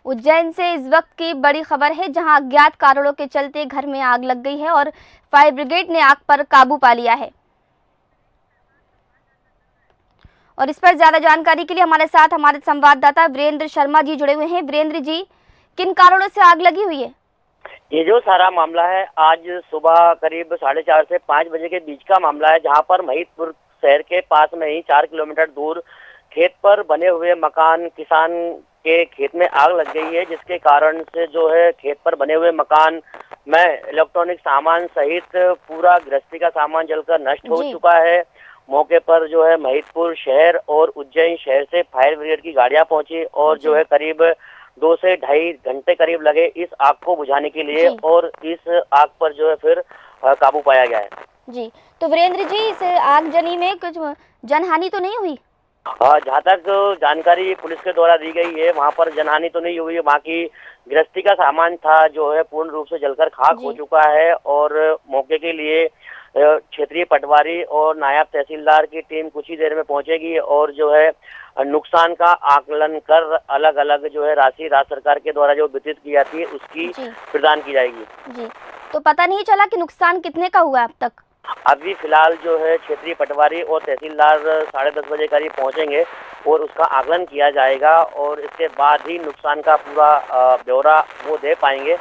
उज्जैन से इस वक्त की बड़ी खबर है, जहां अज्ञात कारणों के चलते घर में आग लग गई है और फायर ब्रिगेड ने आग पर काबू पा लिया है। और इस पर ज्यादा जानकारी के लिए हमारे साथ हमारे संवाददाता वीरेंद्र शर्मा जी जुड़े हुए हैं। वीरेंद्र जी, किन कारणों से आग लगी हुई है? ये जो सारा मामला है आज सुबह करीब 4:30 से 5 बजे के बीच का मामला है, जहां पर महिदपुर शहर के पास में ही 4 किलोमीटर दूर खेत पर बने हुए मकान किसान के खेत में आग लग गई है, जिसके कारण से जो है खेत पर बने हुए मकान में इलेक्ट्रॉनिक सामान सहित पूरा गृहस्थी का सामान जलकर नष्ट हो चुका है। मौके पर जो है महिदपुर शहर और उज्जैन शहर से फायर ब्रिगेड की गाड़ियां पहुंची और जो है करीब 2 से ढाई घंटे करीब लगे इस आग को बुझाने के लिए और इस आग पर जो है फिर काबू पाया गया है। जी, तो वीरेंद्र जी, इस आगजनी में कुछ जनहानि तो नहीं हुई? जहाँ तक जानकारी पुलिस के द्वारा दी गई है, वहाँ पर जनहानि तो नहीं हुई है। वहाँ की गृहस्थी का सामान था जो है पूर्ण रूप से जलकर खाक हो चुका है और मौके के लिए क्षेत्रीय पटवारी और नायब तहसीलदार की टीम कुछ ही देर में पहुंचेगी और जो है नुकसान का आकलन कर अलग अलग जो है राशि राज्य सरकार के द्वारा जो वितरित की जाती है उसकी प्रदान की जाएगी। जी, तो पता नहीं चला कि नुकसान कितने का हुआ अब तक? अभी फिलहाल जो है क्षेत्रीय पटवारी और तहसीलदार 10:30 बजे करीब पहुंचेंगे और उसका आकलन किया जाएगा और इसके बाद ही नुकसान का पूरा ब्यौरा वो दे पाएंगे।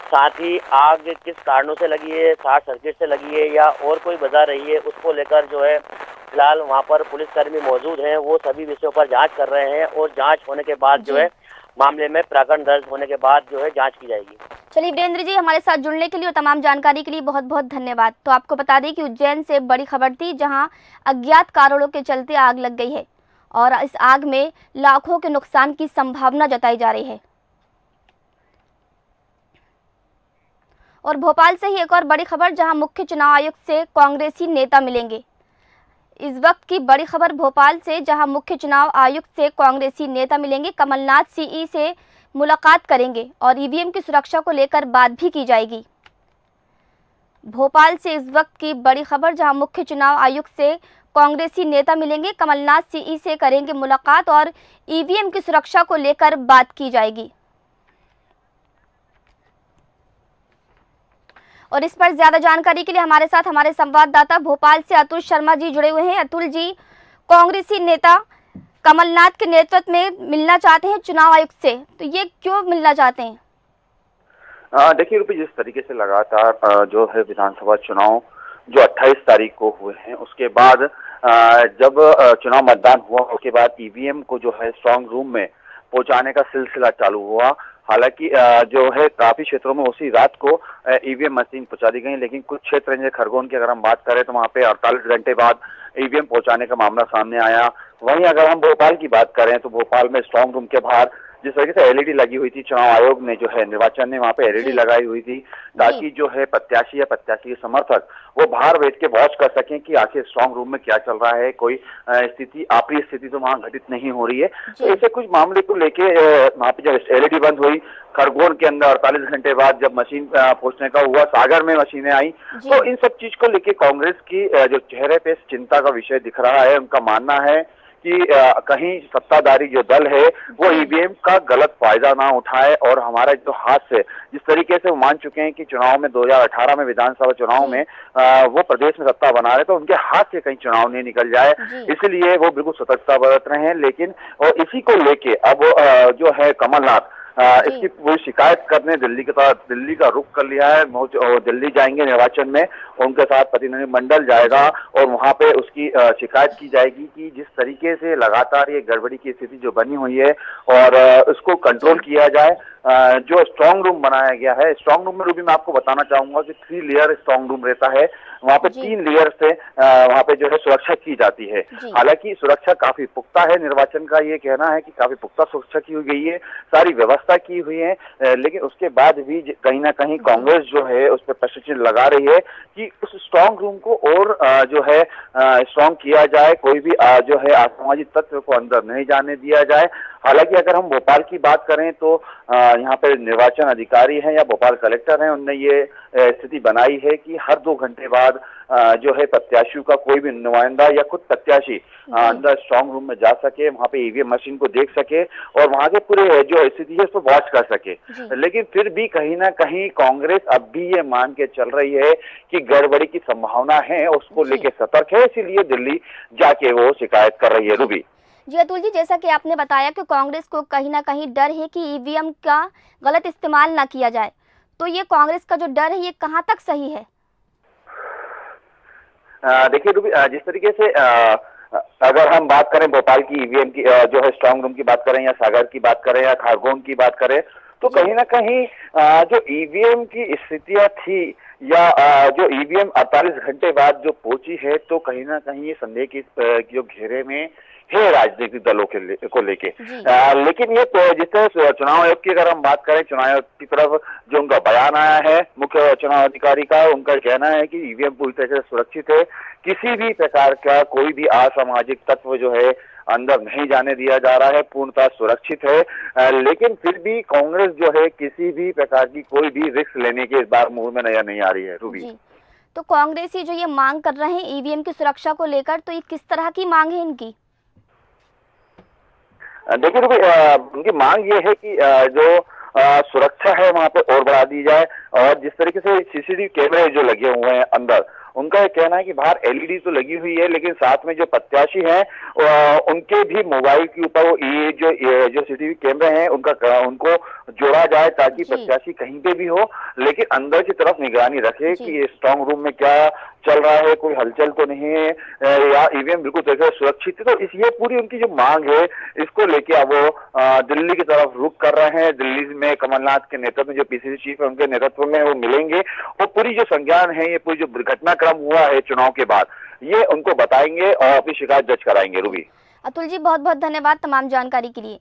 साथ ही आग किस कारणों से लगी है, शॉर्ट सर्किट से लगी है या और कोई वजह रही है, उसको लेकर जो है फिलहाल वहां पर पुलिसकर्मी मौजूद हैं, वो सभी विषयों पर जांच कर रहे हैं और जांच होने के बाद जो है मामले में प्रकरण दर्ज होने के बाद जो है जांच की जाएगी। चलिए वीरेंद्र जी, हमारे साथ जुड़ने के लिए और तमाम जानकारी के लिए बहुत बहुत धन्यवाद। तो आपको बता दें कि उज्जैन से बड़ी खबर थी, जहां अज्ञात कारणों के चलते आग लग गई है और इस आग में लाखों के नुकसान की संभावना जताई जा रही है। और भोपाल से ही एक और बड़ी खबर, जहां मुख्य चुनाव आयुक्त से कांग्रेसी नेता मिलेंगे। इस वक्त की बड़ी खबर भोपाल से, जहां मुख्य चुनाव आयुक्त से कांग्रेसी नेता मिलेंगे। कमलनाथ सीई से मुलाकात करेंगे और ईवीएम की सुरक्षा को लेकर बात भी की जाएगी। भोपाल से इस वक्त की बड़ी खबर, जहां मुख्य चुनाव आयुक्त से कांग्रेसी नेता मिलेंगे। कमलनाथ सीई से करेंगे मुलाकात और ईवीएम की सुरक्षा को लेकर बात की जाएगी। और इस पर ज्यादा जानकारी के लिए हमारे साथ हमारे संवाददाता भोपाल से अतुल शर्मा जी जुड़े हुए हैं। अतुल जी, कांग्रेसी नेता कमलनाथ के नेतृत्व में मिलना चाहते हैं चुनाव आयुक्त से, तो ये क्यों मिलना चाहते हैं? देखिए रूपी, जिस तरीके से लगातार जो है विधानसभा चुनाव जो 28 तारीख को हुए हैं, उसके बाद जब चुनाव मतदान हुआ उसके बाद ईवीएम को जो है स्ट्रांग रूम में पहुंचाने का सिलसिला चालू हुआ। हालांकि जो है काफी क्षेत्रों में उसी रात को ईवीएम मशीन पहुंचा दी गई, लेकिन कुछ क्षेत्र जैसे खरगोन की अगर हम बात करें तो वहां पे 48 घंटे बाद ईवीएम पहुंचाने का मामला सामने आया। वहीं अगर हम भोपाल की बात करें तो भोपाल में स्ट्रांग रूम के बाहर जिस तरीके से एलईडी लगी हुई थी, चुनाव आयोग ने जो है निर्वाचन ने वहां पे एलईडी लगाई हुई थी ताकि जो है प्रत्याशी या प्रत्याशी के समर्थक वो बाहर बैठ के वॉच कर सकें कि आखिर स्ट्रांग रूम में क्या चल रहा है, कोई स्थिति अप्रिय स्थिति तो वहां घटित नहीं हो रही है। तो ऐसे कुछ मामले को लेके वहां पे जब एलईडी बंद हुई, खरगोन के अंदर 48 घंटे बाद जब मशीन पहुंचने का हुआ, सागर में मशीनें आई, तो इन सब चीज को लेके कांग्रेस की जो चेहरे पे चिंता का विषय दिख रहा है। उनका मानना है कि कहीं सत्ताधारी जो दल है वो ईवीएम का गलत फायदा ना उठाए और हमारा जो हाथ से जिस तरीके से वो मान चुके हैं कि चुनाव में 2018 में विधानसभा चुनाव में वो प्रदेश में सत्ता बना रहे, तो उनके हाथ से कहीं चुनाव नहीं निकल जाए, इसलिए वो बिल्कुल सतर्कता बरत रहे हैं। लेकिन और इसी को लेके अब जो है कमलनाथ इसकी पूरी शिकायत करने दिल्ली का रुख कर लिया है। दिल्ली जाएंगे निर्वाचन में, उनके साथ प्रतिनिधिमंडल जाएगा और वहां पे उसकी शिकायत की जाएगी कि जिस तरीके से लगातार ये गड़बड़ी की स्थिति जो बनी हुई है और उसको कंट्रोल किया जाए। जो स्ट्रांग रूम बनाया गया है, स्ट्रांग रूम में रूबी मैं आपको बताना चाहूंगा कि 3 लेयर स्ट्रांग रूम रहता है, वहां पे 3 लेयर से वहां पे जो है सुरक्षा की जाती है। हालांकि सुरक्षा काफी पुख्ता है, निर्वाचन का ये कहना है कि काफी पुख्ता सुरक्षा की गई है, सारी व्यवस्था की हुई है, लेकिन उसके बाद भी कहीं ना कहीं कांग्रेस जो है उस पर प्रश्न चिन्ह लगा रही है कि उस स्ट्रांग रूम को और जो है स्ट्रांग किया जाए, कोई भी जो है असामाजिक तत्व को अंदर नहीं जाने दिया जाए। हालांकि अगर हम भोपाल की बात करें तो यहाँ पे निर्वाचन अधिकारी हैं या भोपाल कलेक्टर हैं, उनने ये स्थिति बनाई है कि हर 2 घंटे बाद जो है प्रत्याशियों का कोई भी नुमाइंदा या खुद प्रत्याशी अंदर स्ट्रांग रूम में जा सके, वहां पे ईवीएम मशीन को देख सके और वहां के पूरे जो स्थिति है उसको वॉच कर सके। लेकिन फिर भी कहीं ना कहीं कांग्रेस अब भी ये मान के चल रही है कि गड़बड़ी की संभावना है, उसको लेके सतर्क है, इसीलिए दिल्ली जाके वो शिकायत कर रही है। रूबी जी अतुल जी, जैसा कि आपने बताया कि कांग्रेस को कहीं ना कहीं डर है कि ईवीएम का गलत इस्तेमाल ना किया जाए, तो ये कांग्रेस का जो डर है ये कहाँ तक सही है? देखिए रूबी, जिस तरीके से अगर हम बात करें भोपाल की ईवीएम की जो है स्ट्रांग रूम की बात करें या सागर की बात करें या खरगोन की बात करें, तो कहीं ना कहीं जो ईवीएम की स्थितियां थी या जो ईवीएम 48 घंटे बाद जो पहुंची है, तो कहीं ना कहीं ये संदेह की जो घेरे में है राजनीतिक दलों को लेके। लेकिन ये तो जिस तरह चुनाव आयोग की अगर हम बात करें, चुनाव आयोग की तरफ जो उनका बयान आया है मुख्य चुनाव अधिकारी का, उनका कहना है कि ईवीएम पूरी तरह से सुरक्षित है, किसी भी प्रकार का कोई भी असामाजिक तत्व जो है अंदर नहीं जाने दिया जा रहा है, पूर्णतः सुरक्षित है। लेकिन फिर भी कांग्रेस जो है किसी भी प्रकार की कोई भी रिस्क लेने के इस बार मुंह में नजर नहीं आ रही है। रूबी, तो कांग्रेसी जो ये मांग कर रहे हैं ईवीएम की सुरक्षा को लेकर, तो ये किस तरह की मांग है इनकी? देखिए रूबी, उनकी मांग ये है कि जो सुरक्षा है वहां पे और बढ़ा दी जाए, और जिस तरीके से सीसीटीवी कैमरे जो लगे हुए हैं अंदर, उनका ये कहना है कि बाहर एलईडी तो लगी हुई है, लेकिन साथ में जो प्रत्याशी हैं उनके भी मोबाइल के ऊपर ये जो सीसीटीवी कैमरे हैं उनको जोड़ा जाए, ताकि प्रत्याशी कहीं पे भी हो लेकिन अंदर की तरफ निगरानी रखे कि स्ट्रांग रूम में क्या चल रहा है, कोई हलचल तो नहीं है या ईवीएम बिल्कुल तरह सुरक्षित है। तो ये पूरी उनकी जो मांग है, इसको लेके अब वो दिल्ली की तरफ रुख कर रहे हैं। दिल्ली में कमलनाथ के नेतृत्व में जो पीसीसी चीफ है उनके नेतृत्व में वो मिलेंगे, वो पूरी जो संज्ञान है, ये पूरी जो घटनाक्रम हुआ है चुनाव के बाद, ये उनको बताएंगे और अपनी शिकायत दर्ज कराएंगे। रूबी, अतुल जी बहुत बहुत धन्यवाद तमाम जानकारी के लिए।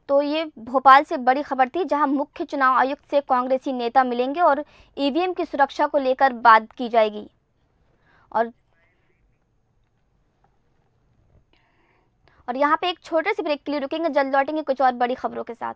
तो ये भोपाल से बड़ी खबर थी, जहां मुख्य चुनाव आयुक्त से कांग्रेसी नेता मिलेंगे और ईवीएम की सुरक्षा को लेकर बात की जाएगी। और यहाँ पे एक छोटे से ब्रेक के लिए रुकेंगे, जल्द लौटेंगे कुछ और बड़ी खबरों के साथ।